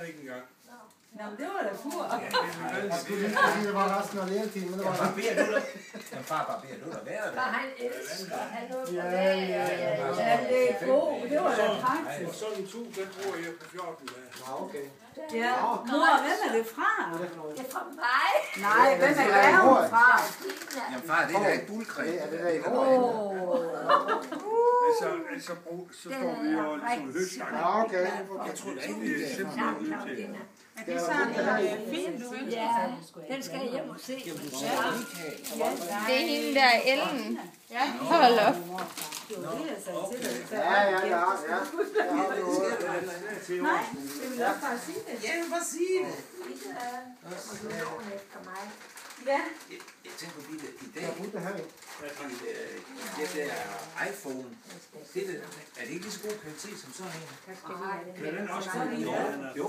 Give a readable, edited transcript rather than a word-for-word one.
ikke engang. Nå, men det var da fur. Jeg skulle lige sige, det var resten af læretimen, men det var Far, beder du der? Jamen far, bare beder du der være der? Han elsker han noget på Ja, det. Ja, det er god. Det var da praktisk. Og sådan en tub, den bruger jeg på 14 dage. Nå, okay. Ja, mor, hvem er det fra? Det er fra mig. Nej, hvem er gaven fra? Jamen far, det er da ikke bulkræb. Det er det der i Altså, så står vi jo ligesom høstgang. Ja, okay. Jeg tror da ikke, Det er simpelthen nødt til. Er det sådan fint, du ønsker? Ja, den skal jeg hjem og se. Det er hende der, Ellen. Ja, Hold op. det var det, jeg sagde til dig. Ja. Jeg har det. Nej, det vil også bare sige det. Ja, jeg vil bare sige det. Efter mig. Ja. Jeg tænker på det i dag. Jeg har brugt det her. Det der iPhone, er det ikke lige så god kvalitet som sådan en? Kan den også Sådan komme en. i år? Jo.